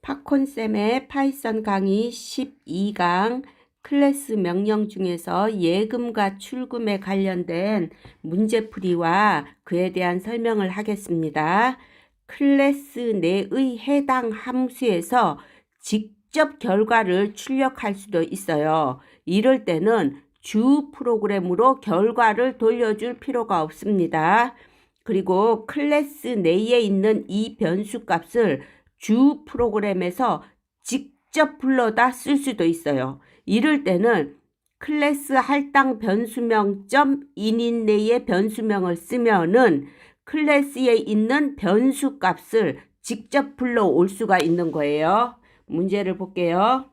팝콘쌤의 파이썬 강의 12강 클래스 명령 중에서 예금과 출금에 관련된 문제풀이와 그에 대한 설명을 하겠습니다. 클래스 내의 해당 함수에서 직접 결과를 출력할 수도 있어요. 이럴 때는 주 프로그램으로 결과를 돌려줄 필요가 없습니다. 그리고 클래스 내에 있는 이 변수 값을 주 프로그램에서 직접 불러다 쓸 수도 있어요. 이럴 때는 클래스 할당 변수명 .init 내의 변수명을 쓰면은 클래스에 있는 변수 값을 직접 불러올 수가 있는 거예요. 문제를 볼게요.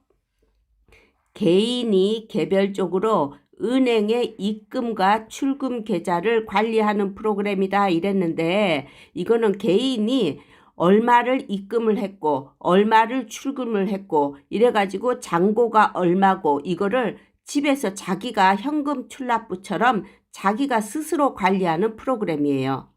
개인이 개별적으로 은행의 입금과 출금 계좌를 관리하는 프로그램이다 이랬는데, 이거는 개인이 얼마를 입금을 했고 얼마를 출금을 했고 이래가지고 잔고가 얼마고 이거를 집에서 자기가 현금 출납부처럼 자기가 스스로 관리하는 프로그램이에요.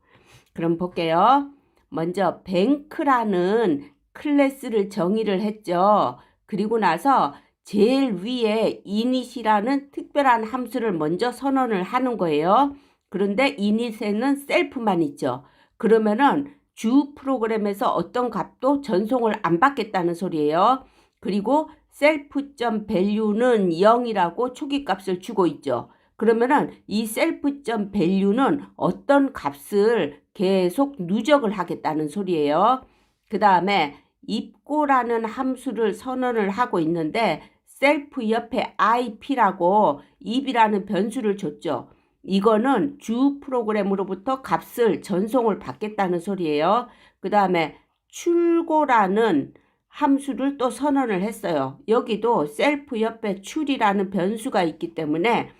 그럼 볼게요. 먼저 뱅크라는 클래스를 정의를 했죠. 그리고 나서 제일 위에 init이라는 특별한 함수를 먼저 선언을 하는 거예요. 그런데 init에는 셀프만 있죠. 그러면은 주 프로그램에서 어떤 값도 전송을 안 받겠다는 소리예요. 그리고 self.value는 0이라고 초기 값을 주고 있죠. 그러면은 이 self.value는 어떤 값을 계속 누적을 하겠다는 소리예요. 그 다음에 입고라는 함수를 선언을 하고 있는데 self 옆에 ip라고 입이라는 변수를 줬죠. 이거는 주 프로그램으로부터 값을 전송을 받겠다는 소리예요. 그 다음에 출고라는 함수를 또 선언을 했어요. 여기도 셀프 옆에 출이라는 변수가 있기 때문에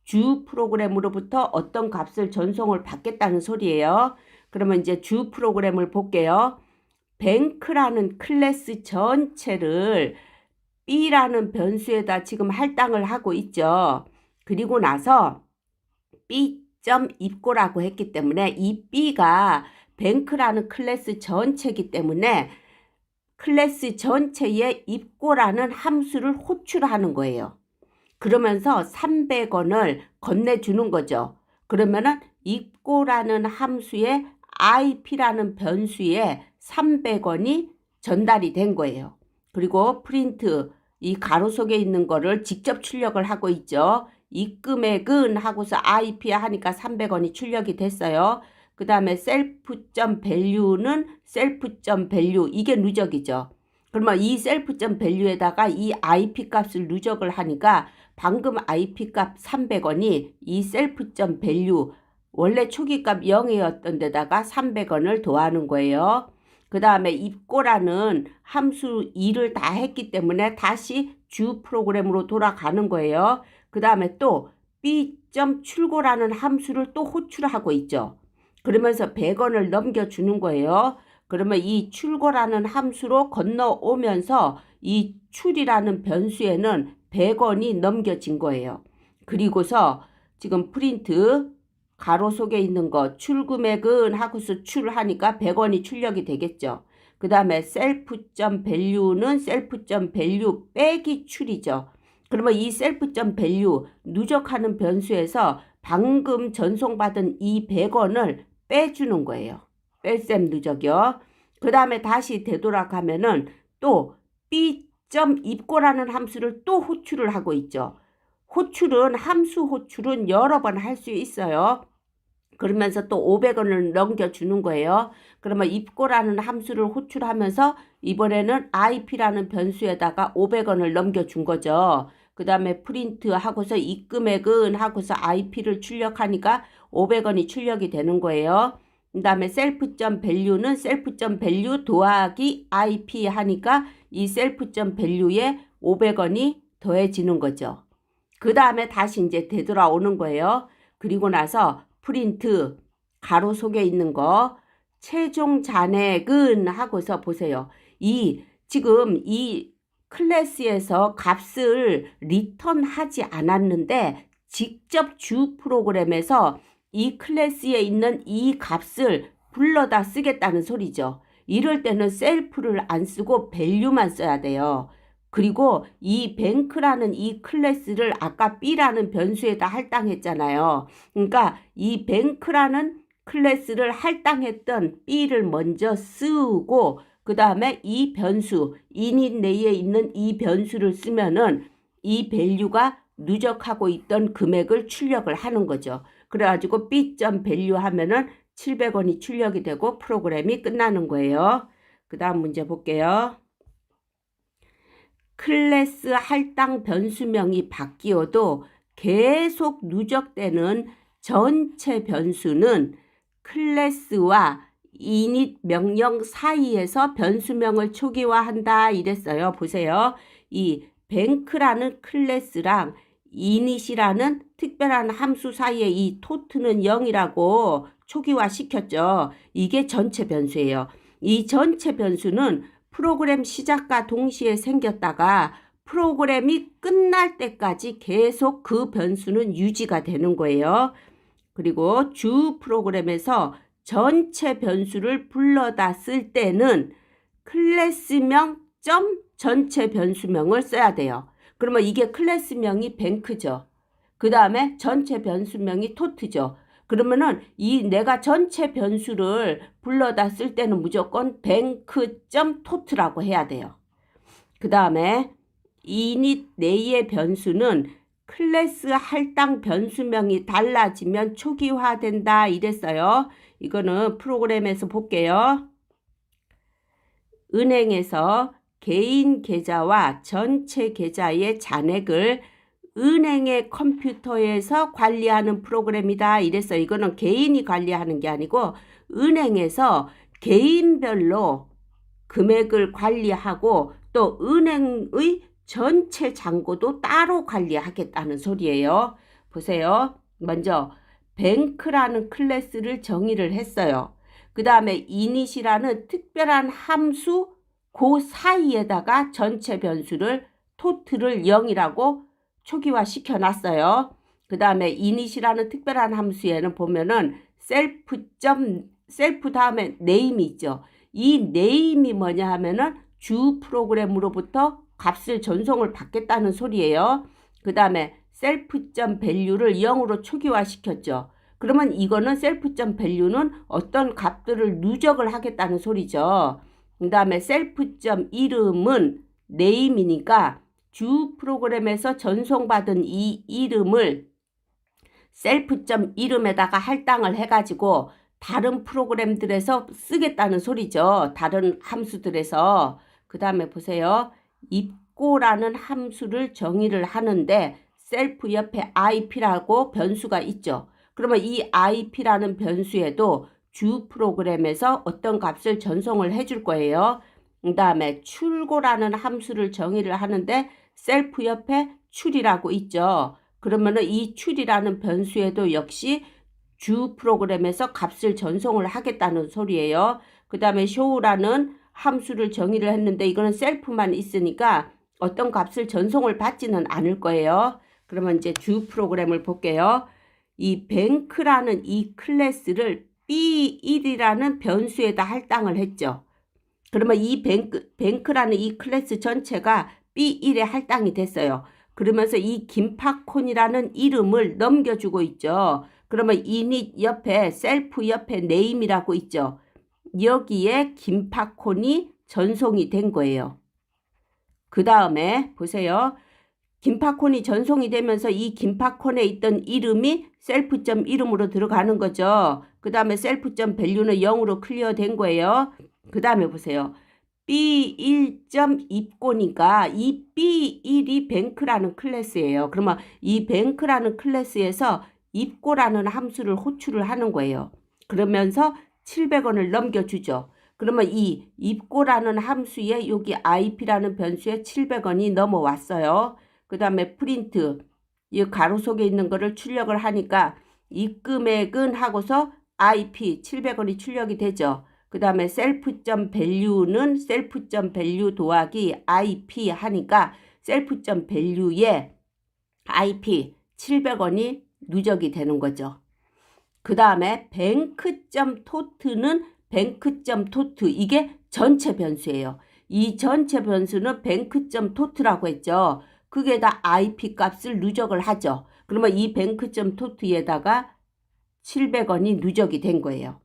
주 프로그램으로부터 어떤 값을 전송을 받겠다는 소리예요. 그러면 이제 주 프로그램을 볼게요. 뱅크라는 클래스 전체를 B라는 변수에다 지금 할당을 하고 있죠. 그리고 나서 B.입고라고 했기 때문에 이 B가 뱅크라는 클래스 전체이기 때문에 클래스 전체에 입고라는 함수를 호출하는 거예요. 그러면서 300원을 건네주는 거죠. 그러면은 입고라는 함수에 IP라는 변수에 300원이 전달이 된 거예요. 그리고 프린트 이 가로 속에 있는 거를 직접 출력을 하고 있죠. 이 금액은 하고서 IP 하니까 300원이 출력이 됐어요. 그 다음에 self.value는 self.value 이게 누적이죠. 그러면 이 self.value에다가 이 IP 값을 누적을 하니까 방금 IP 값 300원이 이 self.value 원래 초기값 0이었던 데다가 300원을 더하는 거예요. 그 다음에 입고라는 함수 2를 다 했기 때문에 다시 주 프로그램으로 돌아가는 거예요. 그 다음에 또 B.출고라는 함수를 또 호출하고 있죠. 그러면서 100원을 넘겨주는 거예요. 그러면 이 출고라는 함수로 건너오면서 이 출이라는 변수에는 100원이 넘겨진 거예요. 그리고서 지금 프린트 가로 속에 있는 거 출금액은 하고서 출하니까 100원이 출력이 되겠죠. 그 다음에 self.value는 self.value 빼기 출이죠. 그러면 이 self.value 누적하는 변수에서 방금 전송받은 이 100원을 빼주는 거예요. 뺄셈 누적이요. 그 다음에 다시 되돌아가면은 또 B.입고라는 함수를 또 호출을 하고 있죠. 호출은 함수 호출은 여러 번 할 수 있어요. 그러면서 또 500원을 넘겨주는 거예요. 그러면 입고라는 함수를 호출하면서 이번에는 IP라는 변수에다가 500원을 넘겨준 거죠. 그 다음에 프린트 하고서 입금액은 하고서 IP를 출력하니까 500원이 출력이 되는 거예요. 그 다음에 self.value는 self.value 더하기 IP 하니까 이 self.value에 500원이 더해지는 거죠. 그 다음에 다시 이제 되돌아오는 거예요. 그리고 나서 프린트 가로 속에 있는 거 최종 잔액은 하고서 보세요. 지금 이 클래스에서 값을 리턴하지 않았는데 직접 주 프로그램에서 이 클래스에 있는 이 값을 불러다 쓰겠다는 소리죠. 이럴 때는 셀프를 안 쓰고 밸류만 써야 돼요. 그리고 이 뱅크라는 이 클래스를 아까 B라는 변수에다 할당했잖아요. 그러니까 이 뱅크라는 클래스를 할당했던 B를 먼저 쓰고 그 다음에 이 변수 init 내에 있는 이 변수를 쓰면은 이 밸류가 누적하고 있던 금액을 출력을 하는 거죠. 그래가지고 B.value 하면은 700원이 출력이 되고 프로그램이 끝나는 거예요. 그 다음 문제 볼게요. 클래스 할당 변수명이 바뀌어도 계속 누적되는 전체 변수는 클래스와 init 명령 사이에서 변수명을 초기화한다 이랬어요. 보세요. 이 뱅크라는 클래스랑 init이라는 특별한 함수 사이에 이 토트는 0이라고 초기화 시켰죠. 이게 전체 변수예요. 이 전체 변수는 프로그램 시작과 동시에 생겼다가 프로그램이 끝날 때까지 계속 그 변수는 유지가 되는 거예요. 그리고 주 프로그램에서 전체 변수를 불러다 쓸 때는 클래스명 점 전체 변수명을 써야 돼요. 그러면 이게 클래스명이 뱅크죠. 그 다음에 전체 변수명이 토트죠. 그러면은 이 내가 전체 변수를 불러다 쓸 때는 무조건 뱅크.토트라고 해야 돼요. 그 다음에 init 내의 변수는 클래스 할당 변수명이 달라지면 초기화된다 이랬어요. 이거는 프로그램에서 볼게요. 은행에서 개인 계좌와 전체 계좌의 잔액을 은행의 컴퓨터에서 관리하는 프로그램이다 이랬어요. 이거는 개인이 관리하는 게 아니고 은행에서 개인별로 금액을 관리하고 또 은행의 전체 잔고도 따로 관리하겠다는 소리예요. 보세요. 먼저 뱅크라는 클래스를 정의를 했어요. 그 다음에 init이라는 특별한 함수 그 사이에다가 전체 변수를 토트를 0이라고 초기화 시켜놨어요. 그 다음에 init이라는 특별한 함수에는 보면은 셀프 다음에 name이 있죠. 이 name이 뭐냐 하면은 주 프로그램으로부터 값을 전송을 받겠다는 소리예요. 그 다음에 self.value를 0으로 초기화 시켰죠. 그러면 이거는 self.value는 어떤 값들을 누적을 하겠다는 소리죠. 그 다음에 self.이름은 name이니까 주 프로그램에서 전송받은 이 이름을 self.이름에다가 할당을 해가지고 다른 프로그램들에서 쓰겠다는 소리죠. 다른 함수들에서. 그 다음에 보세요. 입고라는 함수를 정의를 하는데 self 옆에 IP라고 변수가 있죠. 그러면 이 IP라는 변수에도 주 프로그램에서 어떤 값을 전송을 해줄 거예요. 그 다음에 출고라는 함수를 정의를 하는데 self 옆에 출이라고 있죠. 그러면은 이 출이라는 변수에도 역시 주 프로그램에서 값을 전송을 하겠다는 소리예요. 그 다음에 show라는 함수를 정의를 했는데 이거는 셀프만 있으니까 어떤 값을 전송을 받지는 않을 거예요. 그러면 이제 주 프로그램을 볼게요. 이 뱅크라는 이 클래스를 B1이라는 변수에다 할당을 했죠. 그러면 이 뱅크라는 이 클래스 전체가 B1에 할당이 됐어요. 그러면서 이 김팝콘이라는 이름을 넘겨주고 있죠. 그러면 init 옆에 self 옆에 name이라고 있죠. 여기에 김팝콘이 전송이 된 거예요. 그 다음에 보세요. 김팝콘이 전송이 되면서 이 김팝콘에 있던 이름이 self.이름으로 들어가는 거죠. 그 다음에 self.value는 0으로 클리어된 거예요. 그 다음에 보세요. B1.입고니까 이 B1이 뱅크라는 클래스예요. 그러면 이 뱅크라는 클래스에서 입고라는 함수를 호출을 하는 거예요. 그러면서 700원을 넘겨주죠. 그러면 이 입고라는 함수에 여기 IP라는 변수에 700원이 넘어왔어요. 그 다음에 프린트 이 가로 속에 있는 거를 출력을 하니까 입금액은 하고서 IP 700원이 출력이 되죠. 그 다음에 self.value는 self.value 더하기 IP 하니까 self.value에 IP 700원이 누적이 되는 거죠. 그 다음에 bank.to는 bank.tot 이게 전체 변수예요. 이 전체 변수는 뱅크.토트라고 했죠. 그게다 IP 값을 누적을 하죠. 그러면 이 뱅크.토트에다가 700원이 누적이 된 거예요.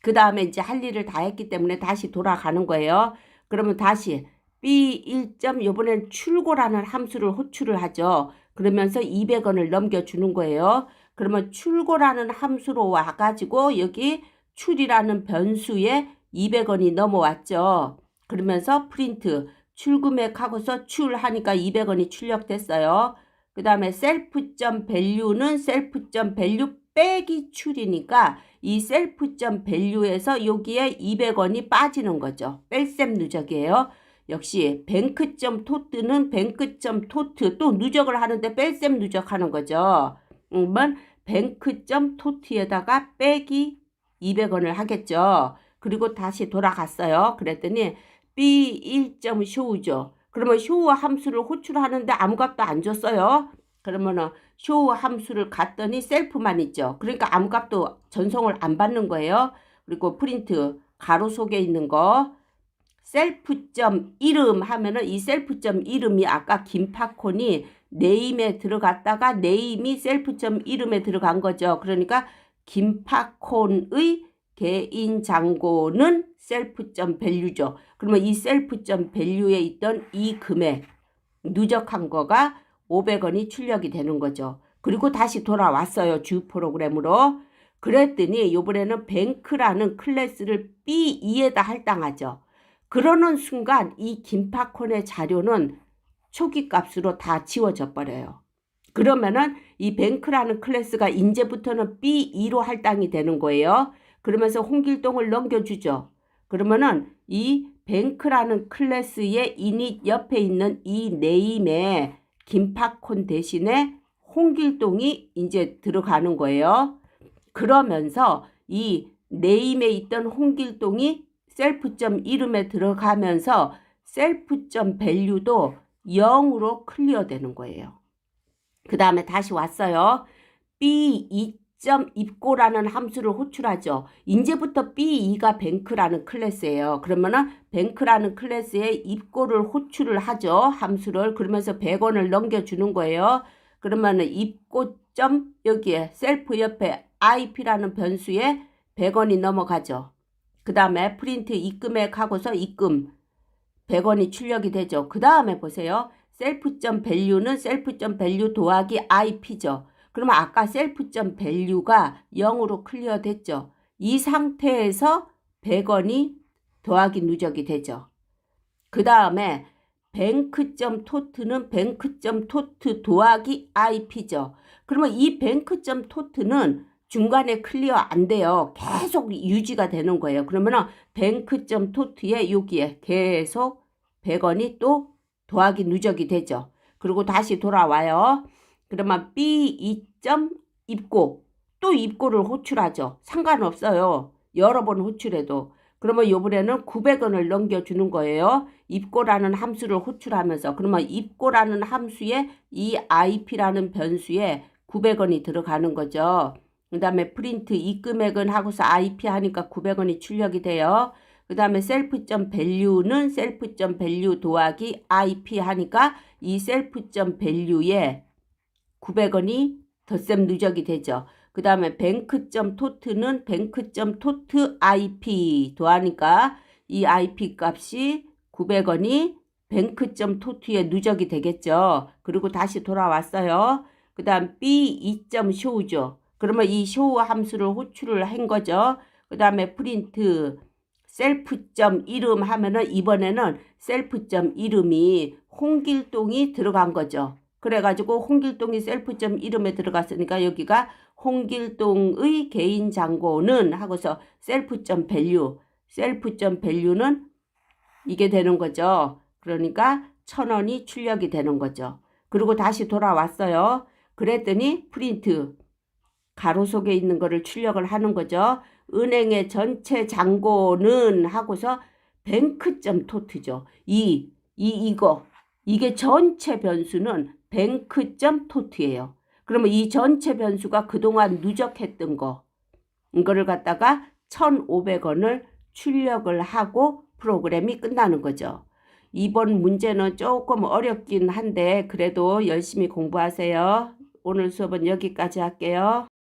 그 다음에 이제 할 일을 다 했기 때문에 다시 돌아가는 거예요. 그러면 다시 B1점 이번엔 출고라는 함수를 호출을 하죠. 그러면서 200원을 넘겨주는 거예요. 그러면 출고라는 함수로 와가지고 여기 출이라는 변수에 200원이 넘어왔죠. 그러면서 프린트 출금액 하고서 출하니까 200원이 출력됐어요. 그 다음에 셀프.value는 셀프.value 빼기 출이니까 이 셀프.value에서 여기에 200원이 빠지는 거죠. 뺄셈 누적이에요. 역시 뱅크.토트는 뱅크.토트 또 누적을 하는데 뺄셈 누적하는 거죠. 그러면 뱅크.토트에다가 빼기 200원을 하겠죠. 그리고 다시 돌아갔어요. 그랬더니 B1.show죠. 그러면 show 함수를 호출하는데 아무 값도 안 줬어요. 그러면은 show 함수를 갔더니 셀프만 있죠. 그러니까 아무 값도 전송을 안 받는 거예요. 그리고 프린트 가로 속에 있는 거 셀프.이름 하면은 이 셀프.이름이 아까 김팝콘이 네임에 들어갔다가 네임이 셀프.이름에 들어간 거죠. 그러니까 김팝콘의 개인 잔고는 셀프.value죠. 그러면 이 셀프.value에 있던 이 금액 누적한 거가 500원이 출력이 되는 거죠. 그리고 다시 돌아왔어요. 주 프로그램으로. 그랬더니 이번에는 뱅크라는 클래스를 B2에다 할당하죠. 그러는 순간 이 김팝콘의 자료는 초기 값으로 다 지워져 버려요. 그러면은 이 뱅크라는 클래스가 이제부터는 B2로 할당이 되는 거예요. 그러면서 홍길동을 넘겨주죠. 그러면은 이 뱅크라는 클래스의 이닛 옆에 있는 이 네임에 김팝콘 대신에 홍길동이 이제 들어가는 거예요. 그러면서 이 네임에 있던 홍길동이 셀프.이름에 들어가면서 셀프.value도 0으로 클리어 되는 거예요. 그 다음에 다시 왔어요. B2.입고라는 함수를 호출하죠. 이제부터 B2가 뱅크라는 클래스예요. 그러면은 뱅크라는 클래스에 입고를 호출을 하죠. 함수를. 그러면서 100원을 넘겨주는 거예요. 그러면은 입고.점 여기에 셀프 옆에 IP라는 변수에 100원이 넘어가죠. 그 다음에 프린트 입금액 하고서 입금 100원이 출력이 되죠. 그 다음에 보세요. 셀프.value는 셀프.value 더하기 IP죠. 그러면 아까 셀프.value가 0으로 클리어 됐죠. 이 상태에서 100원이 더하기 누적이 되죠. 그 다음에 뱅크.토트는 뱅크.토트 더하기 IP죠. 그러면 이 뱅크.토트는 중간에 클리어 안 돼요. 계속 유지가 되는 거예요. 그러면 뱅크.토트에 여기에 계속 100원이 또 더하기 누적이 되죠. 그리고 다시 돌아와요. 그러면 B2.입고 또 입고를 호출하죠. 상관없어요. 여러 번 호출해도. 그러면 요번에는 900원을 넘겨주는 거예요. 입고라는 함수를 호출하면서. 그러면 입고라는 함수에 이 IP라는 변수에 900원이 들어가는 거죠. 그 다음에 프린트 입금액은 하고서 IP 하니까 900원이 출력이 돼요. 그 다음에 셀프.value는 셀프.value 더하기 IP 하니까 이 셀프.value에 900원이 덧셈 누적이 되죠. 그 다음에 뱅크.토트는 뱅크.토트 IP 더하니까 이 IP 값이 900원이 뱅크.토트에 누적이 되겠죠. 그리고 다시 돌아왔어요. 그 다음 B2.show죠. 그러면 이 show 함수를 호출을 한 거죠. 그 다음에 프린트 셀프.이름 하면은 이번에는 셀프.이름이 홍길동이 들어간 거죠. 그래가지고 홍길동이 셀프.이름에 들어갔으니까 여기가 홍길동의 개인 잔고는 하고서 셀프.value 셀프.value는 이게 되는 거죠. 그러니까 1000원이 출력이 되는 거죠. 그리고 다시 돌아왔어요. 그랬더니 프린트 가로 속에 있는 거를 출력을 하는 거죠. 은행의 전체 잔고는 하고서 뱅크.토트죠. 이게 전체 변수는 뱅크.토트예요. 그러면 이 전체 변수가 그동안 누적했던 거 이거를 갖다가 1,500원을 출력을 하고 프로그램이 끝나는 거죠. 이번 문제는 조금 어렵긴 한데 그래도 열심히 공부하세요. 오늘 수업은 여기까지 할게요.